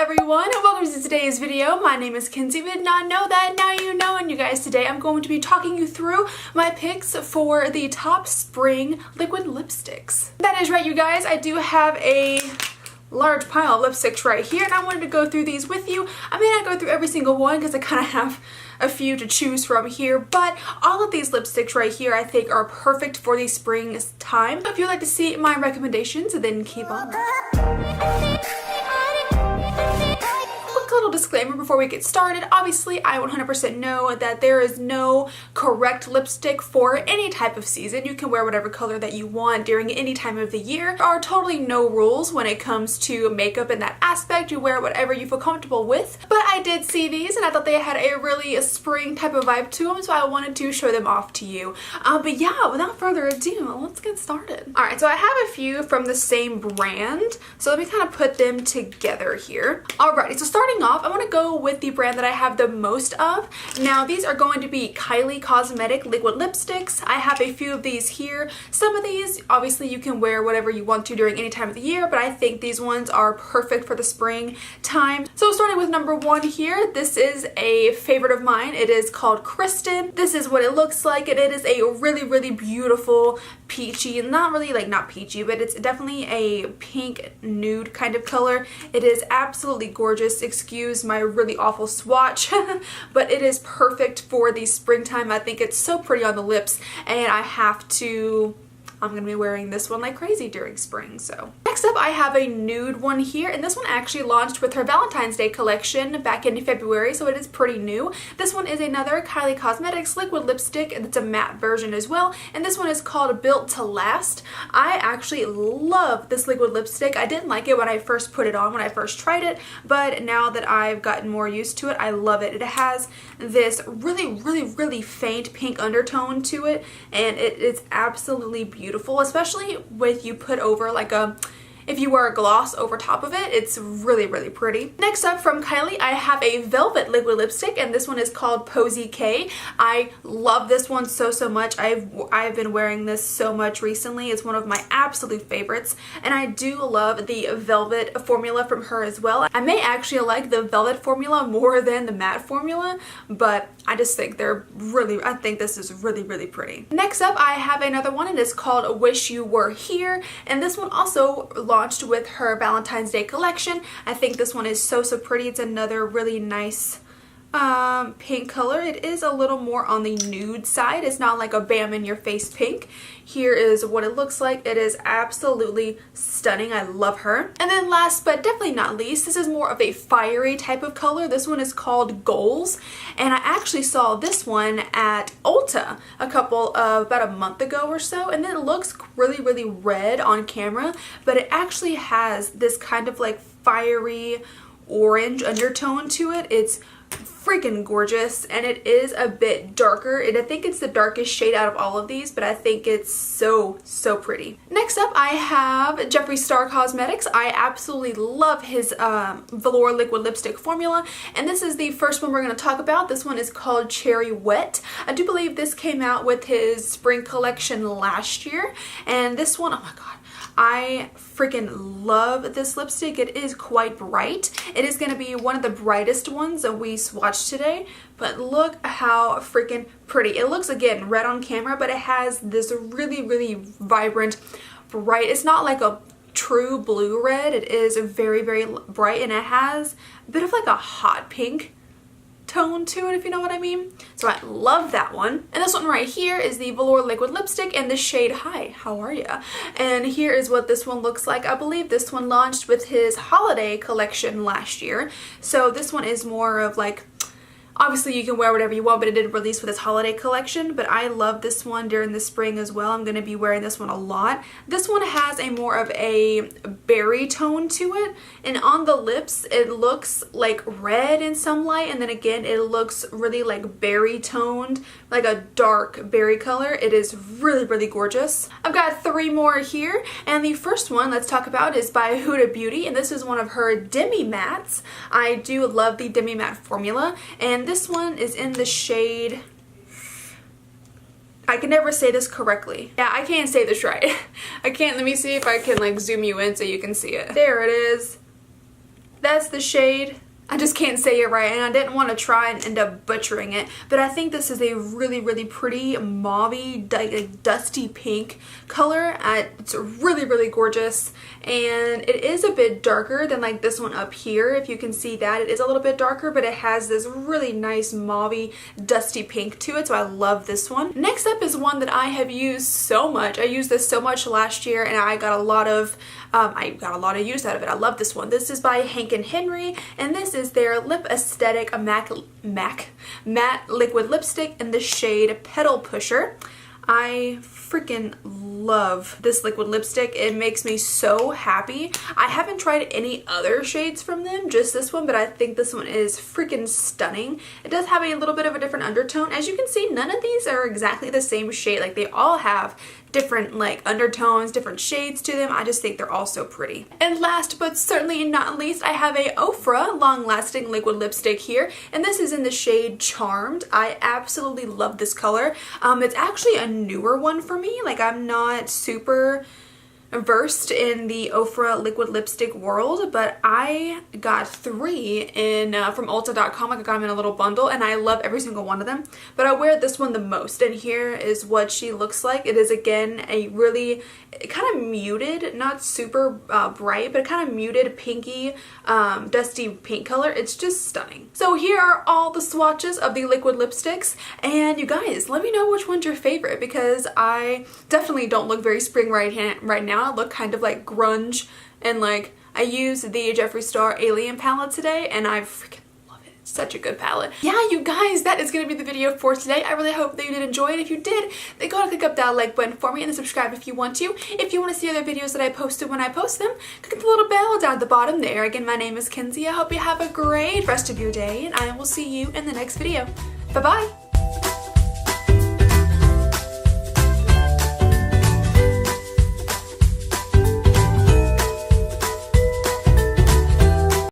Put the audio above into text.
everyone, welcome to today's video. My name is Kenzie. If you did not know that, now you know. And you guys, today I'm going to be talking you through my picks for the top spring liquid lipsticks. That is right, you guys. I do have a large pile of lipsticks right here, and I wanted to go through these with you. I may not go through every single one because I kind of have a few to choose from here, but all of these lipsticks right here I think are perfect for the spring time. If you'd like to see my recommendations, then keep on. Little disclaimer before we get started. Obviously, I 100% know that there is no correct lipstick for any type of season. You can wear whatever color that you want during any time of the year. There are totally no rules when it comes to makeup in that aspect. You wear whatever you feel comfortable with. But I did see these and I thought they had a really spring type of vibe to them, so I wanted to show them off to you. But yeah, without further ado, let's get started. Alright, so I have a few from the same brand, so let me kind of put them together here. Alrighty, so starting off, I want to go with the brand that I have the most of. Now, these are going to be Kylie Cosmetic liquid lipsticks. I have a few of these here. Some of these, obviously, you can wear whatever you want to during any time of the year, but I think these ones are perfect for the spring time. So starting with number one here, this is a favorite of mine. It is called Kristen. This is what it looks like, and it is a really, really beautiful peachy, not peachy, but it's definitely a pink nude kind of color. It is absolutely gorgeous. Excuse my really awful swatch, but it is perfect for the springtime. I think it's so pretty on the lips, and I'm going to be wearing this one like crazy during spring. So next up, I have a nude one here, and this one actually launched with her Valentine's Day collection back in February, so it is pretty new. This one is another Kylie Cosmetics liquid lipstick, and it's a matte version as well, and this one is called Built to Last. I actually love this liquid lipstick. I didn't like it when I first put it on, when I first tried it, but now that I've gotten more used to it, I love it. It has this really, really, really faint pink undertone to it, and it's absolutely beautiful. Especially with you put over if you wear a gloss over top of it, it's really, really pretty. Next up from Kylie, I have a velvet liquid lipstick, and this one is called Posy K. I love this one so much. I've been wearing this so much recently. It's one of my absolute favorites, and I do love the velvet formula from her as well. I may actually like the velvet formula more than the matte formula, but I just think I think this is really, really pretty. Next up, I have another one, and it's called Wish You Were Here, and this one also launched with her Valentine's Day collection. I think this one is so pretty. It's another really nice pink color. It is a little more on the nude side. It's not like a bam in your face pink. Here is what it looks like. It is absolutely stunning. I love her. And then last but definitely not least, this is more of a fiery type of color. This one is called Goals, and I actually saw this one at Ulta about a month ago or so, and it looks really, really red on camera, but it actually has this kind of like fiery orange undertone to it. It's freaking gorgeous, and it is a bit darker, and I think it's the darkest shade out of all of these, but I think it's so pretty. Next up, I have Jeffree Star Cosmetics. I absolutely love his velour liquid lipstick formula, and this is the first one we're going to talk about. This one is called Cherry Wet. I do believe this came out with his spring collection last year, and this one, oh my god, I freaking love this lipstick. It is quite bright. It is going to be one of the brightest ones that we swatched today, but look how freaking pretty. It looks, again, red on camera, but it has this really, really vibrant, bright, it's not like a true blue red. It is very, very bright, and it has a bit of like a hot pink tone to it, if you know what I mean. So I love that one. And this one right here is the velour liquid lipstick in the shade Hi, how are ya? And here is what this one looks like. I believe this one launched with his holiday collection last year. So this one is more of like, obviously you can wear whatever you want, but it did release with its holiday collection, but I love this one during the spring as well. I'm going to be wearing this one a lot. This one has a more of a berry tone to it, and on the lips it looks like red in some light, and then again it looks really like berry toned, like a dark berry color. It is really, really gorgeous. I've got three more here, and the first one let's talk about is by Huda Beauty, and this is one of her demi mattes. I do love the demi matte formula, and this one is in the shade, I can never say this correctly. Yeah, I can't say this right. I can't, let me see if I can like zoom you in so you can see it. There it is. That's the shade. I just can't say it right, and I didn't want to try and end up butchering it, but I think this is a really, really pretty mauvey, dusty pink color. It's really, really gorgeous, and it is a bit darker than like this one up here. If you can see that, it is a little bit darker, but it has this really nice mauvey, dusty pink to it, so I love this one. Next up is one that I have used so much. I used this so much last year, and I got a lot of use out of it. I love this one. This is by Hank and Henry, and this is their Lip Aesthetic Matte Liquid Lipstick in the shade Petal Pusher. I freaking love this liquid lipstick. It makes me so happy. I haven't tried any other shades from them, just this one, but I think this one is freaking stunning. It does have a little bit of a different undertone. As you can see, none of these are exactly the same shade. Like, they all have different like undertones, different shades to them. I just think they're all so pretty. And last but certainly not least, I have a Ofra long-lasting liquid lipstick here, and this is in the shade Charmed. I absolutely love this color. It's actually a newer one for me. Like, I'm not super versed in the Ofra liquid lipstick world, but I got 3 in from Ulta.com. Like, I got them in a little bundle, and I love every single one of them, but I wear this one the most, and here is what she looks like. It is, again, a really kind of muted, not super bright, but kind of muted pinky, dusty pink color. It's just stunning. So here are all the swatches of the liquid lipsticks, and you guys, let me know which one's your favorite, because I definitely don't look very spring right now. I look kind of like grunge, and like, I used the Jeffree Star Alien palette today, and I freaking love it. It's such a good palette. Yeah, you guys, that is going to be the video for today. I really hope that you did enjoy it. If you did, then go ahead and click up that like button for me, and then subscribe if you want to. If you want to see other videos that I posted when I post them, click the little bell down at the bottom there. Again, my name is Kenzie. I hope you have a great rest of your day, and I will see you in the next video. Bye-bye!